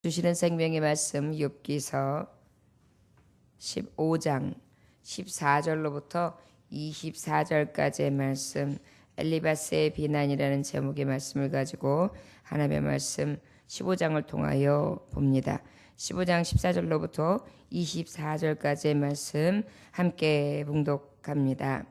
주시는 생명의 말씀 욥기서 15장 14절로부터 24절까지의 말씀, 엘리바스의 비난이라는 제목의 말씀을 가지고 하나님의 말씀 15장을 통하여 봅니다. 15장 14절로부터 24절까지의 말씀 함께 봉독합니다.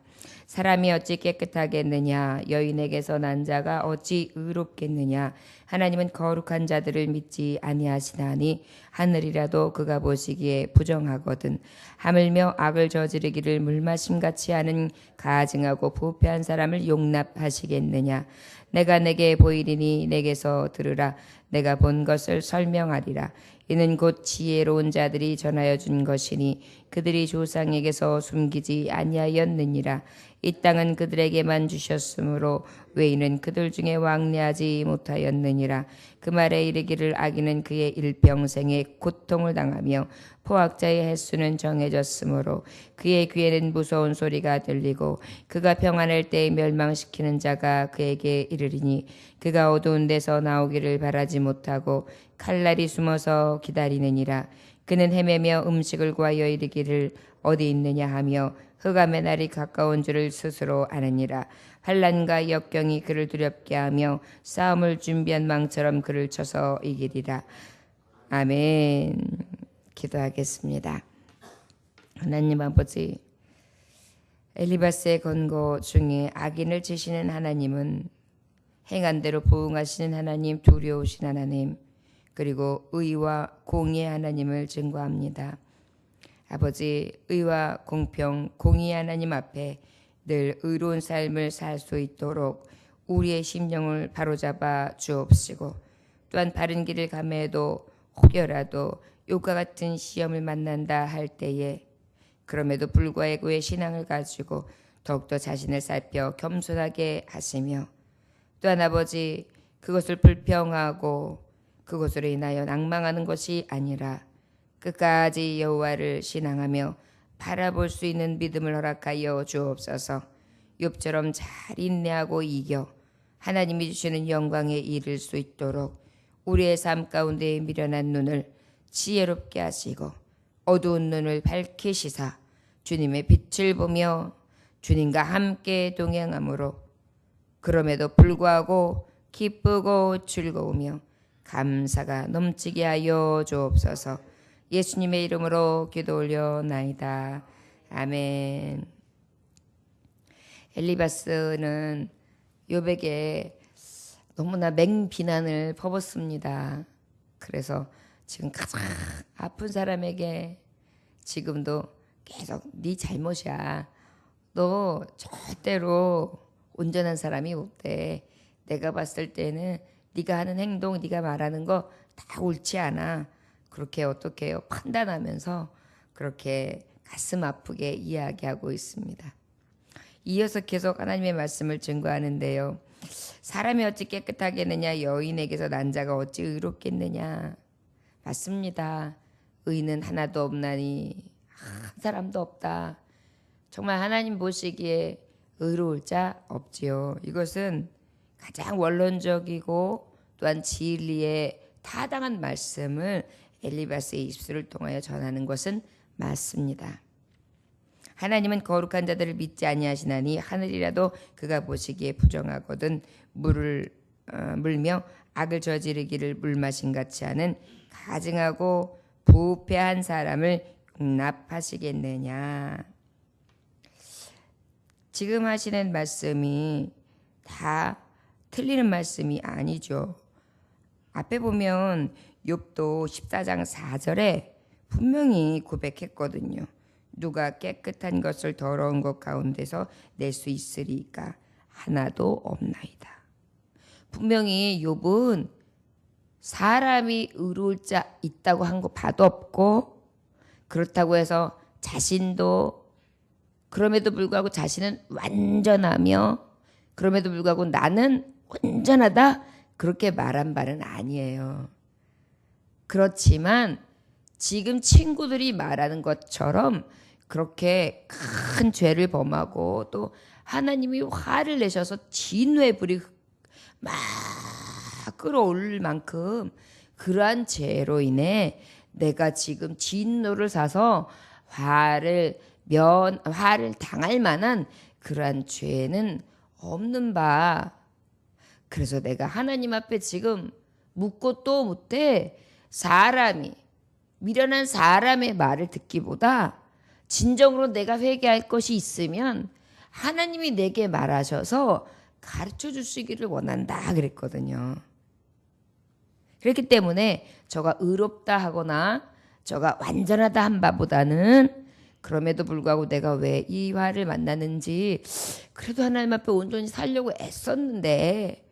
사람이 어찌 깨끗하겠느냐? 여인에게서 난 자가 어찌 의롭겠느냐? 하나님은 거룩한 자들을 믿지 아니하시나니 하늘이라도 그가 보시기에 부정하거든. 하물며 악을 저지르기를 물마심같이 하는 가증하고 부패한 사람을 용납하시겠느냐? 내가 내게 보이리니 내게서 들으라. 내가 본 것을 설명하리라. 이는 곧 지혜로운 자들이 전하여 준 것이니 그들이 조상에게서 숨기지 아니하였느니라. 이 땅은 그들에게만 주셨으므로 외인은 그들 중에 왕래하지 못하였느니라. 그 말에 이르기를 악인은 그의 일평생에 고통을 당하며 포악자의 횟수는 정해졌으므로 그의 귀에는 무서운 소리가 들리고 그가 평안할 때에 멸망시키는 자가 그에게 이르리니 그가 어두운 데서 나오기를 바라지 못하고 칼날이 숨어서 기다리느니라. 그는 헤매며 음식을 구하여 이르기를 어디 있느냐 하며 흑암의 날이 가까운 줄을 스스로 아느니라. 환난과 역경이 그를 두렵게 하며 싸움을 준비한 망처럼 그를 쳐서 이기리라. 아멘. 기도하겠습니다. 하나님 아버지, 엘리바스의 권고 중에 악인을 치시는 하나님은 행한 대로 보응하시는 하나님, 두려우신 하나님, 그리고 의와 공의의 하나님을 증거합니다. 아버지, 의와 공평, 공의의 하나님 앞에 늘 의로운 삶을 살 수 있도록 우리의 심령을 바로잡아 주옵시고, 또한 바른 길을 가매도 혹여라도 욕과 같은 시험을 만난다 할 때에 그럼에도 불구하고 의 신앙을 가지고 더욱더 자신을 살펴 겸손하게 하시며, 또한 아버지, 그것을 불평하고 그것으로 인하여 낭망하는 것이 아니라 끝까지 여호와를 신앙하며 바라볼 수 있는 믿음을 허락하여 주옵소서. 욥처럼 잘 인내하고 이겨 하나님이 주시는 영광에 이를 수 있도록 우리의 삶 가운데 미련한 눈을 지혜롭게 하시고 어두운 눈을 밝히시사 주님의 빛을 보며 주님과 함께 동행함으로 그럼에도 불구하고 기쁘고 즐거우며 감사가 넘치게 하여 주옵소서. 예수님의 이름으로 기도 올려나이다. 아멘. 엘리바스는 욥에게 너무나 맹비난을 퍼붓습니다. 그래서 지금 가장 아픈 사람에게 지금도 계속 네 잘못이야. 너 절대로 온전한 사람이 없대. 내가 봤을 때는 네가 하는 행동, 네가 말하는 거 다 옳지 않아. 그렇게 어떻게 해요? 판단하면서 그렇게 가슴 아프게 이야기하고 있습니다. 이어서 계속 하나님의 말씀을 증거하는데요. 사람이 어찌 깨끗하겠느냐? 여인에게서 난 자가 어찌 의롭겠느냐? 맞습니다. 의는 하나도 없나니 한 사람도 없다. 정말 하나님 보시기에 의로울 자 없지요. 이것은 가장 원론적이고 또한 진리에 타당한 말씀을 엘리바스의 입술을 통하여 전하는 것은 맞습니다. 하나님은 거룩한 자들을 믿지 아니하시나니 하늘이라도 그가 보시기에 부정하거든. 물며 악을 저지르기를 물마심같이 하는 가증하고 부패한 사람을 용납하시겠느냐. 지금 하시는 말씀이 다 틀리는 말씀이 아니죠. 앞에 보면 욥도 14장 4절에 분명히 고백했거든요. 누가 깨끗한 것을 더러운 것 가운데서 낼 수 있으리까? 하나도 없나이다. 분명히 욥은 사람이 의로울 자 있다고 한 거 봐도 없고, 그렇다고 해서 자신도 그럼에도 불구하고 자신은 완전하며 그럼에도 불구하고 나는 온전하다 그렇게 말한 바는 아니에요. 그렇지만 지금 친구들이 말하는 것처럼 그렇게 큰 죄를 범하고 또 하나님이 화를 내셔서 진회불이 막 끌어올 만큼 그러한 죄로 인해 내가 지금 진노를 사서 화를 당할 만한 그러한 죄는 없는 바. 그래서 내가 하나님 앞에 지금 묻고 또 묻되 미련한 사람의 말을 듣기보다 진정으로 내가 회개할 것이 있으면 하나님이 내게 말하셔서 가르쳐 주시기를 원한다 그랬거든요. 그렇기 때문에 저가 의롭다 하거나 저가 완전하다 한 바보다는 그럼에도 불구하고 내가 왜 이 화를 만나는지 그래도 하나님 앞에 온전히 살려고 애썼는데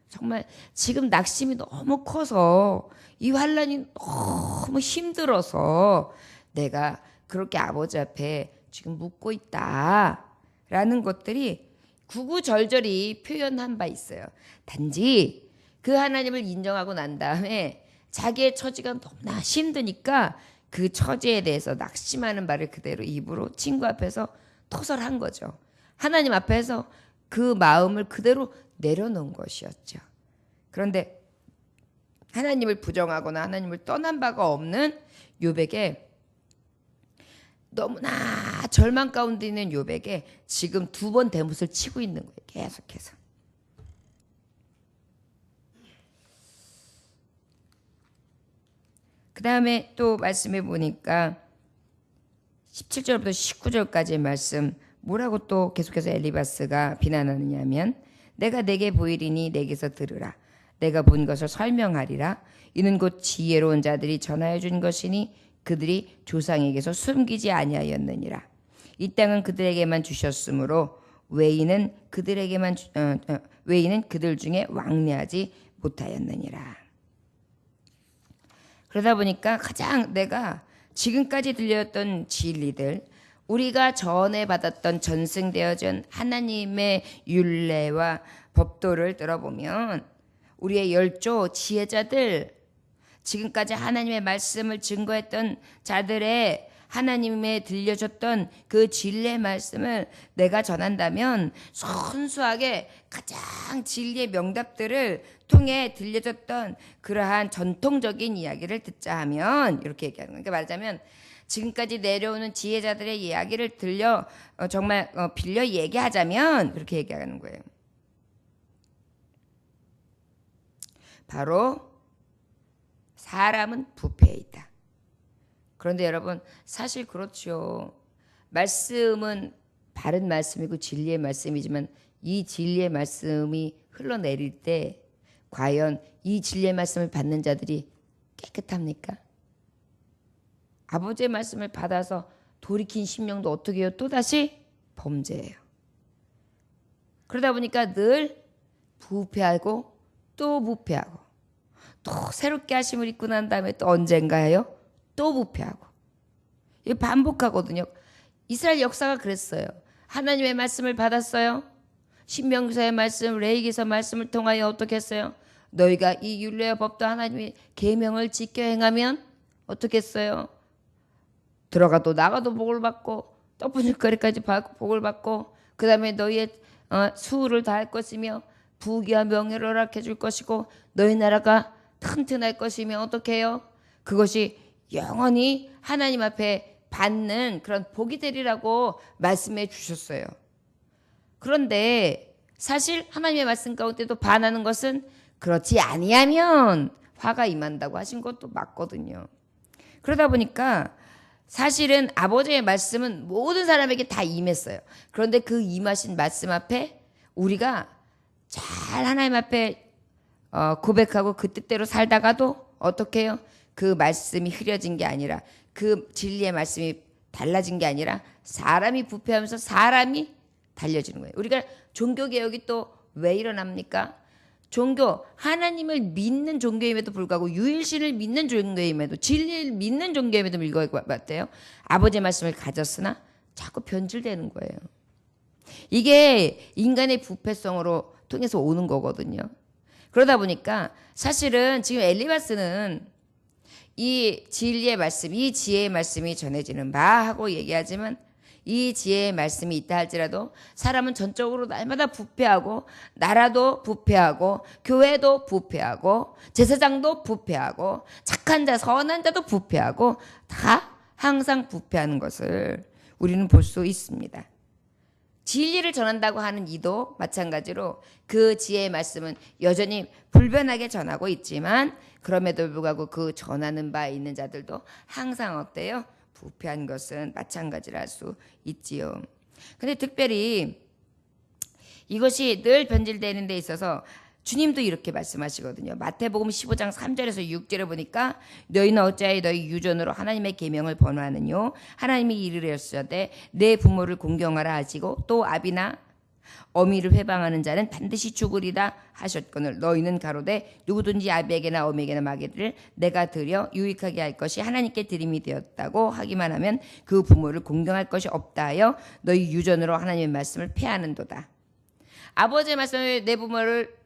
정말 지금 낙심이 너무 커서 이 환난이 너무 힘들어서 내가 그렇게 아버지 앞에 지금 묻고 있다라는 것들이 구구절절히 표현한 바 있어요. 단지 그 하나님을 인정하고 난 다음에 자기의 처지가 너무나 힘드니까 그 처지에 대해서 낙심하는 바를 그대로 입으로 친구 앞에서 토설한 거죠. 하나님 앞에서 그 마음을 그대로 내려놓은 것이었죠. 그런데 하나님을 부정하거나 하나님을 떠난 바가 없는 욥에게 너무나 절망 가운데 있는 욥에게 지금 2번 대못을 치고 있는 거예요. 계속해서. 그 다음에 또 말씀해 보니까 17절부터 19절까지의 말씀 뭐라고 또 계속해서 엘리바스가 비난하느냐면 내가 내게 보이리니 내게서 들으라. 내가 본 것을 설명하리라. 이는 곧 지혜로운 자들이 전하여 준 것이니 그들이 조상에게서 숨기지 아니하였느니라. 이 땅은 그들에게만 주셨으므로 외인은 그들 중에 왕래하지 못하였느니라. 그러다 보니까 가장 내가 지금까지 들렸던 진리들, 우리가 전에 받았던 전승되어진 하나님의 율례와 법도를 들어보면 우리의 열조 지혜자들, 지금까지 하나님의 말씀을 증거했던 자들의 하나님의 들려줬던 그 진리의 말씀을 내가 전한다면 순수하게 가장 진리의 명답들을 통해 들려줬던 그러한 전통적인 이야기를 듣자 하면 이렇게 얘기하는 거예요. 그러니까 말하자면 지금까지 내려오는 지혜자들의 이야기를 빌려 얘기하자면 그렇게 얘기하는 거예요. 바로 사람은 부패해 있다. 그런데 여러분 사실 그렇죠. 말씀은 바른 말씀이고 진리의 말씀이지만 이 진리의 말씀이 흘러내릴 때 과연 이 진리의 말씀을 받는 자들이 깨끗합니까? 아버지의 말씀을 받아서 돌이킨 심령도 어떻게 해요? 또다시 범죄예요. 그러다 보니까 늘 부패하고 또 부패하고 또 새롭게 하심을 입고 난 다음에 또 언젠가요? 또 부패하고. 이게 반복하거든요. 이스라엘 역사가 그랬어요. 하나님의 말씀을 받았어요. 신명기서의 말씀, 레위기서 말씀을 통하여 어떻게 했어요? 너희가 이 율례와 법도 하나님의 계명을 지켜 행하면 어떻게 했어요? 들어가도 나가도 복을 받고 떡분일거리까지 복을 받고 그 다음에 너희의 수호를 다할 것이며 부귀와 명예를 허락해 줄 것이고 너희 나라가 튼튼할 것이며 어떻게 해요? 그것이 영원히 하나님 앞에 받는 그런 복이 되리라고 말씀해 주셨어요. 그런데 사실 하나님의 말씀 가운데도 반하는 것은 그렇지 아니하면 화가 임한다고 하신 것도 맞거든요. 그러다 보니까 사실은 아버지의 말씀은 모든 사람에게 다 임했어요. 그런데 그 임하신 말씀 앞에 우리가 잘 하나님 앞에 고백하고 그 뜻대로 살다가도 어떻게 해요? 그 말씀이 흐려진 게 아니라 그 진리의 말씀이 달라진 게 아니라 사람이 부패하면서 사람이 달려지는 거예요. 우리가 종교개혁이 또 왜 일어납니까? 하나님을 믿는 종교임에도 불구하고 유일신을 믿는 종교임에도 진리를 믿는 종교임에도 불구하고 맞대요. 아버지의 말씀을 가졌으나 자꾸 변질되는 거예요. 이게 인간의 부패성으로 통해서 오는 거거든요. 그러다 보니까 사실은 지금 엘리바스는 이 진리의 말씀, 이 지혜의 말씀이 전해지는 바 하고 얘기하지만 이 지혜의 말씀이 있다 할지라도 사람은 전적으로 날마다 부패하고 나라도 부패하고 교회도 부패하고 제사장도 부패하고 착한 자 선한 자도 부패하고 다 항상 부패하는 것을 우리는 볼 수 있습니다. 진리를 전한다고 하는 이도 마찬가지로 그 지혜의 말씀은 여전히 불변하게 전하고 있지만 그럼에도 불구하고 그 전하는 바에 있는 자들도 항상 어때요? 부패한 것은 마찬가지라 할 수 있지요. 근데 특별히 이것이 늘 변질되는 데 있어서 주님도 이렇게 말씀하시거든요. 마태복음 15장 3절에서 6절에 보니까 너희는 어찌하여 너희 유전으로 하나님의 계명을 범하느뇨 하나님이 이르렀으되 내 부모를 공경하라 하시고 또 아비나 어미를 회방하는 자는 반드시 죽으리라 하셨거늘 너희는 가로되 누구든지 아비에게나 어미에게나 마귀를 내가 드려 유익하게 할 것이 하나님께 드림이 되었다고 하기만 하면 그 부모를 공경할 것이 없다 하여 너희 유전으로 하나님의 말씀을 폐하는도다. 아버지의 말씀을 내 부모를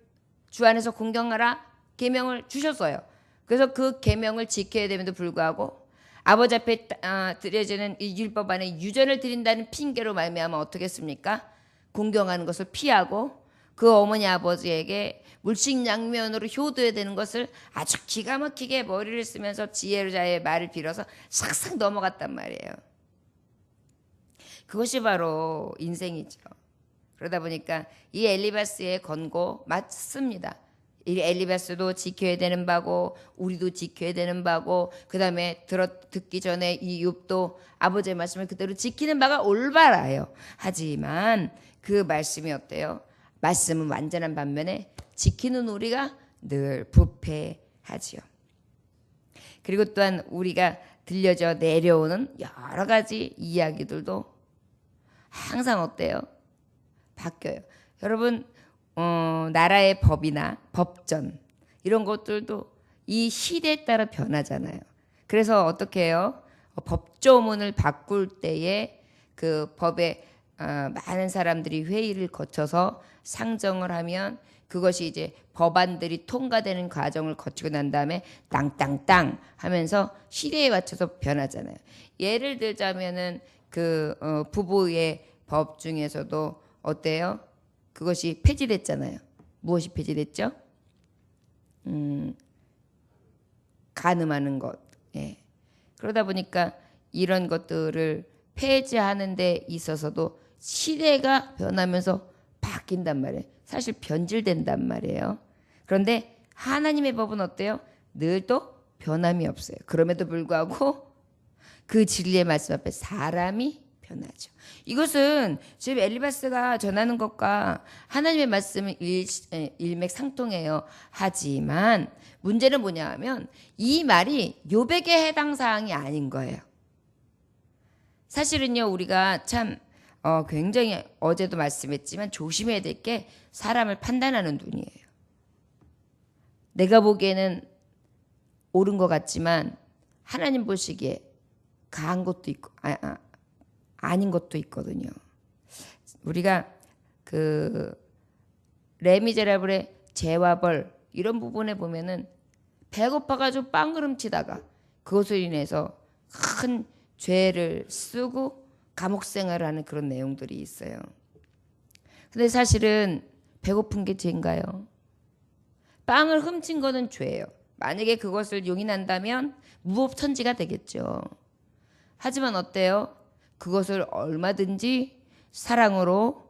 주 안에서 공경하라 계명을 주셨어요. 그래서 그 계명을 지켜야 됨에도 불구하고 아버지 앞에 드려지는 이 율법 안에 유전을 드린다는 핑계로 말미암아 어떻겠습니까? 공경하는 것을 피하고 그 어머니 아버지에게 물식양면으로 효도해야 되는 것을 아주 기가 막히게 머리를 쓰면서 지혜자의 말을 빌어서 싹싹 넘어갔단 말이에요. 그것이 바로 인생이죠. 그러다 보니까 이 엘리바스의 권고 맞습니다. 이 엘리바스도 지켜야 되는 바고 우리도 지켜야 되는 바고 그 다음에 듣기 전에 이 욥도 아버지의 말씀을 그대로 지키는 바가 올바라요. 하지만 그 말씀이 어때요? 말씀은 완전한 반면에 지키는 우리가 늘 부패하지요. 그리고 또한 우리가 들려져 내려오는 여러 가지 이야기들도 항상 어때요? 바뀌어요. 여러분 나라의 법이나 법전 이런 것들도 이 시대에 따라 변하잖아요. 그래서 어떻게 해요? 법조문을 바꿀 때에 그 법에 많은 사람들이 회의를 거쳐서 상정을 하면 그것이 이제 법안들이 통과되는 과정을 거치고 난 다음에 땅땅땅 하면서 시대에 맞춰서 변하잖아요. 예를 들자면은 그 부부의 법 중에서도 어때요? 그것이 폐지됐잖아요. 무엇이 폐지됐죠? 간음하는 것. 예. 그러다 보니까 이런 것들을 폐지하는 데 있어서도 시대가 변하면서 바뀐단 말이에요. 사실 변질된단 말이에요. 그런데 하나님의 법은 어때요? 늘 또 변함이 없어요. 그럼에도 불구하고 그 진리의 말씀 앞에 사람이 변하죠. 이것은 지금 엘리바스가 전하는 것과 하나님의 말씀은 일맥상통해요. 하지만 문제는 뭐냐 하면 이 말이 욥에게 해당 사항이 아닌 거예요. 사실은요 우리가 참 굉장히 어제도 말씀했지만 조심해야 될 게 사람을 판단하는 눈이에요. 내가 보기에는 옳은 것 같지만 하나님 보시기에 강한 것도 있고 아닌 것도 있거든요. 우리가 그 레미제라블의 죄와 벌 이런 부분에 보면은 배고파가지고 빵그름 치다가 그것으로 인해서 큰 죄를 쓰고 감옥 생활을 하는 그런 내용들이 있어요. 근데 사실은 배고픈 게 죄인가요? 빵을 훔친 거는 죄예요. 만약에 그것을 용인한다면 무법천지가 되겠죠. 하지만 어때요? 그것을 얼마든지 사랑으로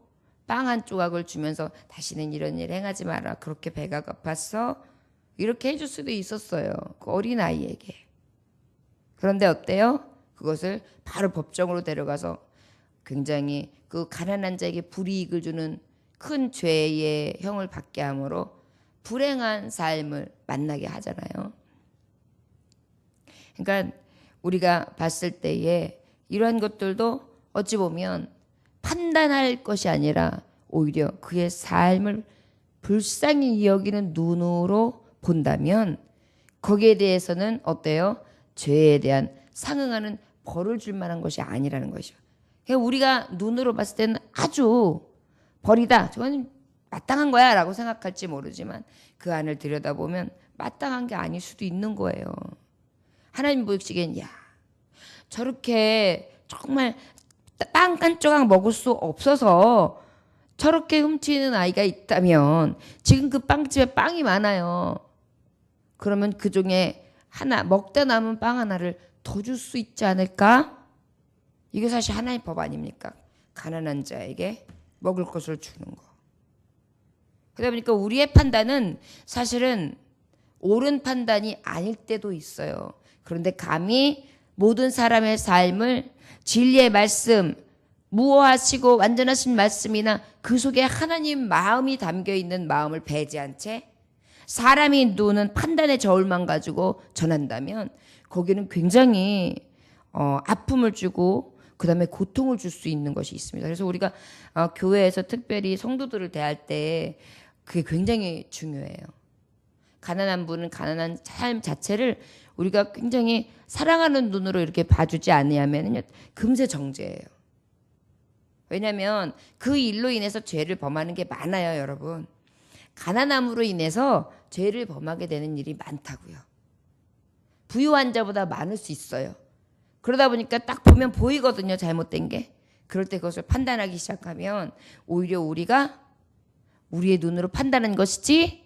빵 한 조각을 주면서 다시는 이런 일 행하지 마라. 그렇게 배가 고팠어. 이렇게 해줄 수도 있었어요. 그 어린아이에게. 그런데 어때요? 그것을 바로 법정으로 데려가서 굉장히 그 가난한 자에게 불이익을 주는 큰 죄의 형을 받게 함으로 불행한 삶을 만나게 하잖아요. 그러니까 우리가 봤을 때에 이러한 것들도 어찌 보면 판단할 것이 아니라 오히려 그의 삶을 불쌍히 여기는 눈으로 본다면 거기에 대해서는 어때요? 죄에 대한 상응하는 벌을 줄 만한 것이 아니라는 것이죠. 그러니까 우리가 눈으로 봤을 때는 아주 벌이다. 저건 마땅한 거야 라고 생각할지 모르지만 그 안을 들여다보면 마땅한 게 아닐 수도 있는 거예요. 하나님 보시기엔 야 저렇게 정말 빵 한 조각 먹을 수 없어서 저렇게 훔치는 아이가 있다면 지금 그 빵집에 빵이 많아요. 그러면 그 중에 하나 먹다 남은 빵 하나를 더 줄 수 있지 않을까? 이게 사실 하나의 법 아닙니까? 가난한 자에게 먹을 것을 주는 거. 그러다 보니까 우리의 판단은 사실은 옳은 판단이 아닐 때도 있어요. 그런데 감히 모든 사람의 삶을 진리의 말씀, 무오하시고 완전하신 말씀이나 그 속에 하나님 마음이 담겨있는 마음을 배제한 채 사람이 누는 판단의 저울만 가지고 전한다면 거기는 굉장히 아픔을 주고 그 다음에 고통을 줄 수 있는 것이 있습니다. 그래서 우리가 교회에서 특별히 성도들을 대할 때 그게 굉장히 중요해요. 가난한 분은 가난한 삶 자체를 우리가 굉장히 사랑하는 눈으로 이렇게 봐주지 않으면 금세 정죄예요. 왜냐하면 그 일로 인해서 죄를 범하는 게 많아요, 여러분. 가난함으로 인해서 죄를 범하게 되는 일이 많다고요. 부유한 자보다 많을 수 있어요. 그러다 보니까 딱 보면 보이거든요, 잘못된 게. 그럴 때 그것을 판단하기 시작하면 오히려 우리가 우리의 눈으로 판단한 것이지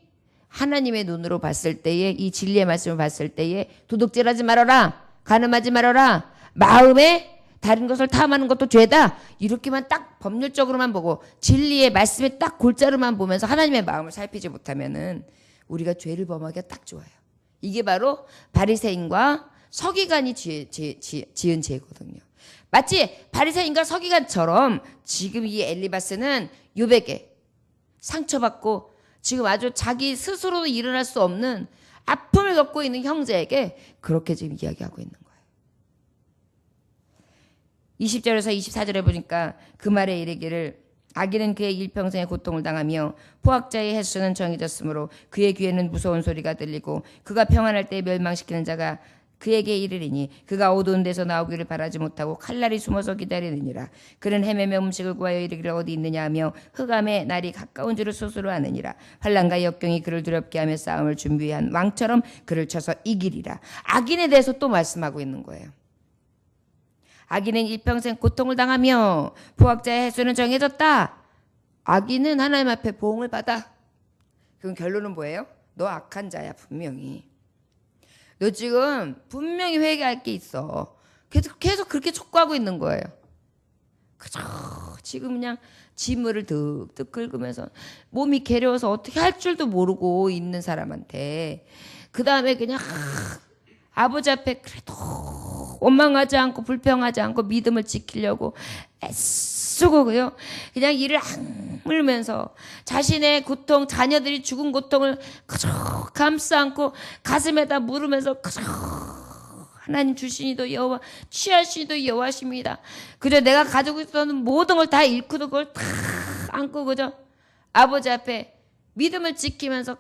하나님의 눈으로 봤을 때에 이 진리의 말씀을 봤을 때에 도둑질하지 말아라, 간음하지 말아라, 마음에 다른 것을 탐하는 것도 죄다, 이렇게만 딱 법률적으로만 보고 진리의 말씀에 딱 골자로만 보면서 하나님의 마음을 살피지 못하면은 우리가 죄를 범하기가 딱 좋아요. 이게 바로 바리새인과 서기관이 지은 죄거든요. 마치 바리새인과 서기관처럼 지금 이 엘리바스는 요백에 상처받고 지금 아주 자기 스스로도 일어날 수 없는 아픔을 겪고 있는 형제에게 그렇게 지금 이야기하고 있는 거예요. 20절에서 24절에 보니까 그 말에 이르기를 악인은 그의 일평생의 고통을 당하며 포악자의 횟수는 정해졌으므로 그의 귀에는 무서운 소리가 들리고 그가 평안할 때 멸망시키는 자가 그에게 이르리니 그가 어두운 데서 나오기를 바라지 못하고 칼날이 숨어서 기다리느니라. 그는 헤매며 음식을 구하여 이르기를 어디 있느냐 하며 흑암의 날이 가까운 줄을 스스로 아느니라. 환난과 역경이 그를 두렵게 하며 싸움을 준비한 왕처럼 그를 쳐서 이기리라. 악인에 대해서 또 말씀하고 있는 거예요. 악인은 일평생 고통을 당하며 포악자의 횟수는 정해졌다. 악인은 하나님 앞에 보응을 받아. 그럼 결론은 뭐예요? 너 악한 자야, 분명히. 너 지금 분명히 회개할 게 있어. 계속 그렇게 촉구하고 있는 거예요. 그저 지금 그냥 지물을 득득 긁으면서 몸이 괴로워서 어떻게 할 줄도 모르고 있는 사람한테 그 다음에 그냥 아버지 앞에 그래도 원망하지 않고 불평하지 않고 믿음을 지키려고 애쓰고 그냥 이를 악물면서 자신의 고통, 자녀들이 죽은 고통을 그저 감싸 안고 가슴에다 물으면서 그저 하나님 주시니도 여호와, 취하시니도 여호와십니다. 그저 내가 가지고 있었던 모든 걸 다 잃고도 그걸 다 안고 그저 아버지 앞에 믿음을 지키면서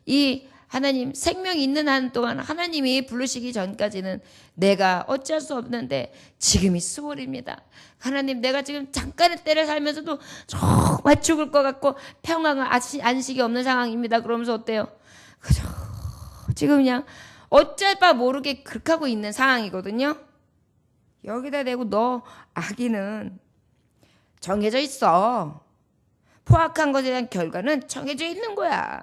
이 하나님 생명이 있는 한 동안 하나님이 부르시기 전까지는 내가 어찌할 수 없는데 지금이 수월입니다. 하나님, 내가 지금 잠깐의 때를 살면서도 정말 죽을 것 같고 평화가 안식이 없는 상황입니다. 그러면서 어때요? 그저 지금 그냥 어쩔 바 모르게 그렇게 하고 있는 상황이거든요. 여기다 대고 너 악인은 정해져 있어. 포악한 것에 대한 결과는 정해져 있는 거야.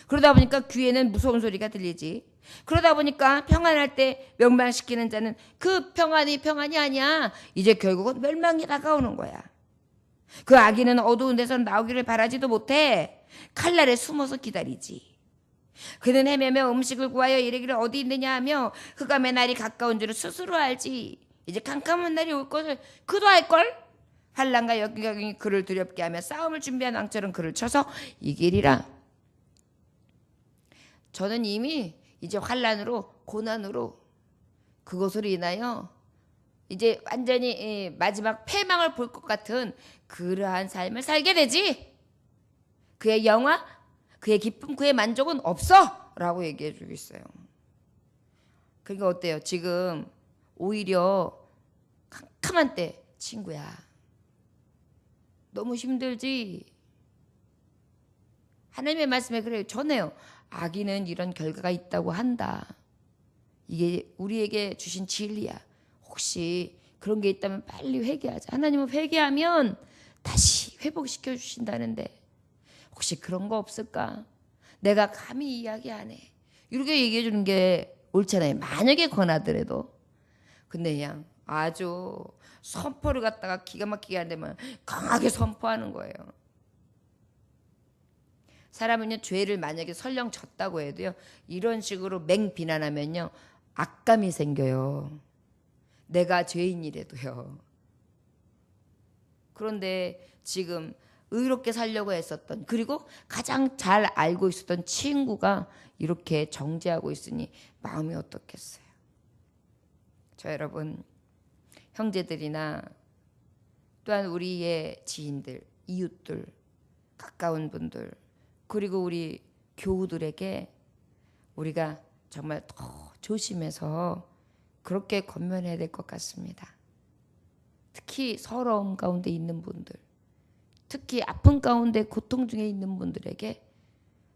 그러다 보니까 귀에는 무서운 소리가 들리지. 그러다 보니까 평안할 때 멸망시키는 자는 그 평안이 아니야. 이제 결국은 멸망이 다가오는 거야. 그 악인은 어두운 데서 나오기를 바라지도 못해. 칼날에 숨어서 기다리지. 그는 헤매며 음식을 구하여 이르기를 어디 있느냐 하며 흑암의 날이 가까운 줄을 스스로 알지. 이제 캄캄한 날이 올 것을 그도 알걸. 환난과 역경이 그를 두렵게 하며 싸움을 준비한 왕처럼 그를 쳐서 이기리라. 저는 이미 이제 환난으로 고난으로 그것으로 인하여 이제 완전히 마지막 패망을 볼 것 같은 그러한 삶을 살게 되지. 그의 영화, 그의 기쁨, 그의 만족은 없어 라고 얘기해 주고 있어요. 그러니까 어때요? 지금 오히려 캄캄한 때 친구야. 너무 힘들지? 하나님의 말씀에 그래요. 전해요. 악인은 이런 결과가 있다고 한다. 이게 우리에게 주신 진리야. 혹시 그런 게 있다면 빨리 회개하자. 하나님은 회개하면 다시 회복시켜 주신다는데 혹시 그런 거 없을까? 내가 감히 이야기 안 해. 이렇게 얘기해 주는 게 옳잖아요. 만약에 권하더라도. 근데 그냥 아주 선포를 갖다가 기가 막히게 안 되면 강하게 선포하는 거예요. 사람은요, 죄를 만약에 설령 졌다고 해도요, 이런 식으로 맹 비난하면요, 악감이 생겨요. 내가 죄인이라도요. 그런데 지금 의롭게 살려고 했었던, 그리고 가장 잘 알고 있었던 친구가 이렇게 정죄하고 있으니 마음이 어떻겠어요? 저 여러분, 형제들이나 또한 우리의 지인들, 이웃들, 가까운 분들, 그리고 우리 교우들에게 우리가 정말 더 조심해서 그렇게 권면해야 될 것 같습니다. 특히 서러움 가운데 있는 분들, 특히 아픔 가운데 고통 중에 있는 분들에게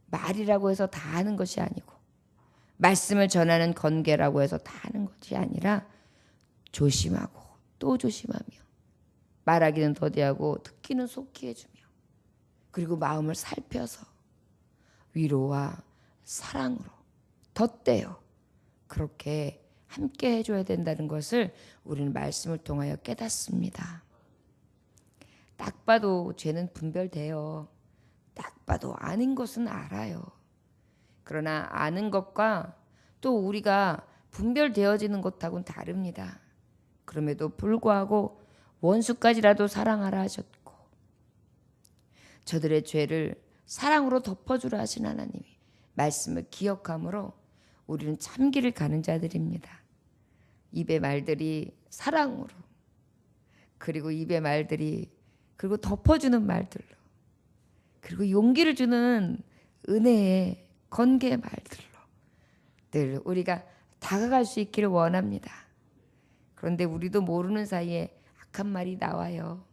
말이라고 해서 다 하는 것이 아니고 말씀을 전하는 건계라고 해서 다 하는 것이 아니라 조심하고 또 조심하며 말하기는 더디하고 듣기는 속히 해주며 그리고 마음을 살펴서 위로와 사랑으로 덧대어 그렇게 함께 해줘야 된다는 것을 우리는 말씀을 통하여 깨닫습니다. 딱 봐도 죄는 분별돼요. 딱 봐도 아는 것은 알아요. 그러나 아는 것과 또 우리가 분별되어지는 것하고는 다릅니다. 그럼에도 불구하고 원수까지라도 사랑하라 하셨고 저들의 죄를 사랑으로 덮어주라 하신 하나님이 말씀을 기억함으로 우리는 참기를 가는 자들입니다. 입의 말들이 사랑으로 그리고 입의 말들이 그리고 덮어주는 말들로 그리고 용기를 주는 은혜의 건개의 말들로 늘 우리가 다가갈 수 있기를 원합니다. 그런데 우리도 모르는 사이에 악한 말이 나와요.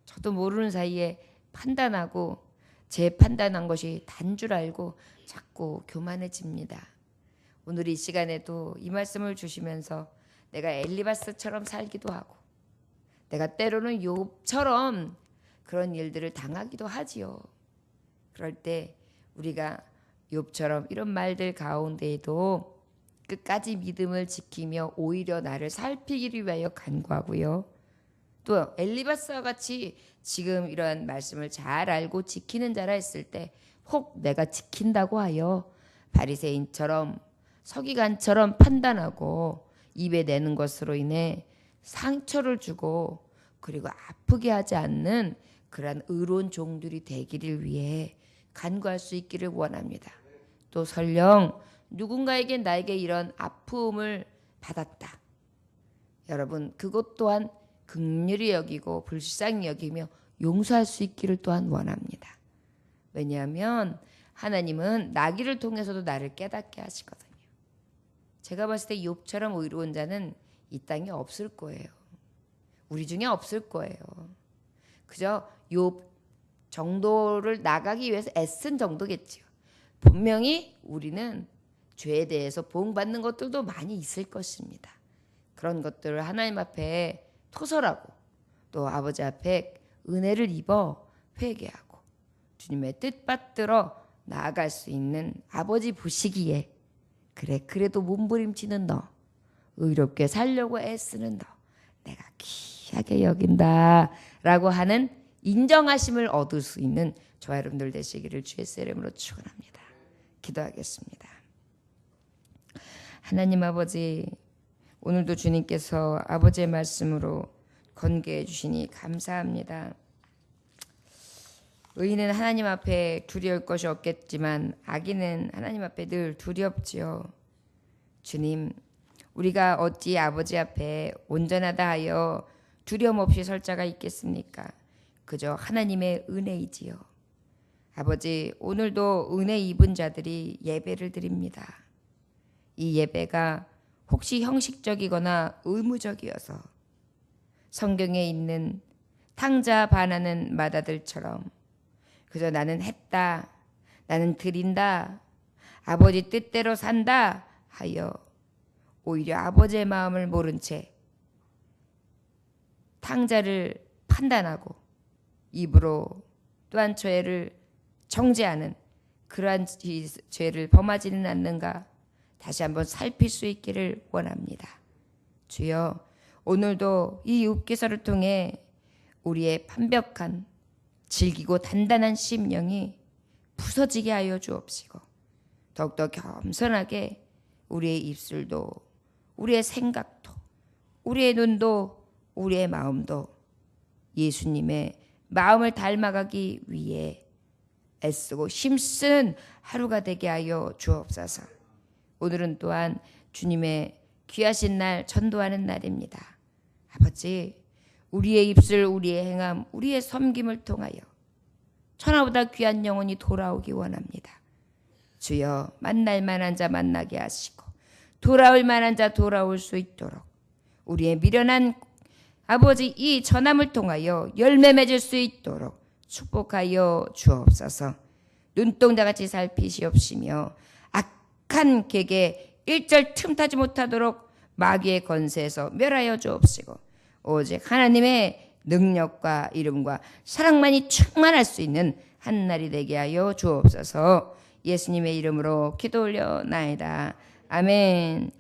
저도 모르는 사이에 판단하고 제 판단한 것이 단 줄 알고 자꾸 교만해집니다. 오늘 이 시간에도 이 말씀을 주시면서 내가 엘리바스처럼 살기도 하고 내가 때로는 욥처럼 그런 일들을 당하기도 하지요. 그럴 때 우리가 욥처럼 이런 말들 가운데에도 끝까지 믿음을 지키며 오히려 나를 살피기를 위하여 간구하고요. 또 엘리바스와 같이 지금 이러한 말씀을 잘 알고 지키는 자라 했을 때 혹 내가 지킨다고 하여 바리새인처럼 서기관처럼 판단하고 입에 내는 것으로 인해 상처를 주고 그리고 아프게 하지 않는 그러한 의로운 종들이 되기를 위해 간구할 수 있기를 원합니다. 또 설령 누군가에게 나에게 이런 아픔을 받았다. 여러분 그것 또한 긍휼히 여기고 불쌍히 여기며 용서할 수 있기를 또한 원합니다. 왜냐하면 하나님은 나귀를 통해서도 나를 깨닫게 하시거든요. 제가 봤을 때 욥처럼 의로운 자는 이 땅에 없을 거예요. 우리 중에 없을 거예요. 그저 욥 정도를 나가기 위해서 애쓴 정도겠지요. 분명히 우리는 죄에 대해서 보응받는 것들도 많이 있을 것입니다. 그런 것들을 하나님 앞에 토설하고 또 아버지 앞에 은혜를 입어 회개하고 주님의 뜻 받들어 나아갈 수 있는 아버지 보시기에 그래 그래도 몸부림치는 너 의롭게 살려고 애쓰는 너 내가 귀하게 여긴다 라고 하는 인정하심을 얻을 수 있는 저와 여러분들 되시기를 주의 이름으로 축원합니다. 기도하겠습니다. 하나님 아버지 오늘도 주님께서 아버지의 말씀으로 건개해 주시니 감사합니다. 의인은 하나님 앞에 두려울 것이 없겠지만 악인은 하나님 앞에 늘 두렵지요. 주님, 우리가 어찌 아버지 앞에 온전하다 하여 두려움 없이 설 자가 있겠습니까? 그저 하나님의 은혜이지요. 아버지, 오늘도 은혜 입은 자들이 예배를 드립니다. 이 예배가 혹시 형식적이거나 의무적이어서 성경에 있는 탕자 반하는 마다들처럼 그저 나는 했다, 나는 드린다, 아버지 뜻대로 산다 하여 오히려 아버지의 마음을 모른 채 탕자를 판단하고 입으로 또한 죄를 정죄하는 그러한 죄를 범하지는 않는가 다시 한번 살필 수 있기를 원합니다. 주여, 오늘도 이 욥기서를 통해 우리의 완벽한 질기고 단단한 심령이 부서지게 하여 주옵시고 더욱더 겸손하게 우리의 입술도 우리의 생각도 우리의 눈도 우리의 마음도 예수님의 마음을 닮아가기 위해 애쓰고 힘쓰는 하루가 되게 하여 주옵소서. 오늘은 또한 주님의 귀하신 날 전도하는 날입니다. 아버지, 우리의 입술, 우리의 행함, 우리의 섬김을 통하여 천하보다 귀한 영혼이 돌아오기 원합니다. 주여, 만날 만한 자 만나게 하시고 돌아올 만한 자 돌아올 수 있도록 우리의 미련한 아버지 이 전함을 통하여 열매 맺을 수 있도록 축복하여 주옵소서. 눈동자같이 살피시옵시며 악한 객에 일절 틈타지 못하도록 마귀의 건세에서 멸하여 주옵시고 오직 하나님의 능력과 이름과 사랑만이 충만할 수 있는 한 날이 되게 하여 주옵소서. 예수님의 이름으로 기도 올려나이다. 아멘.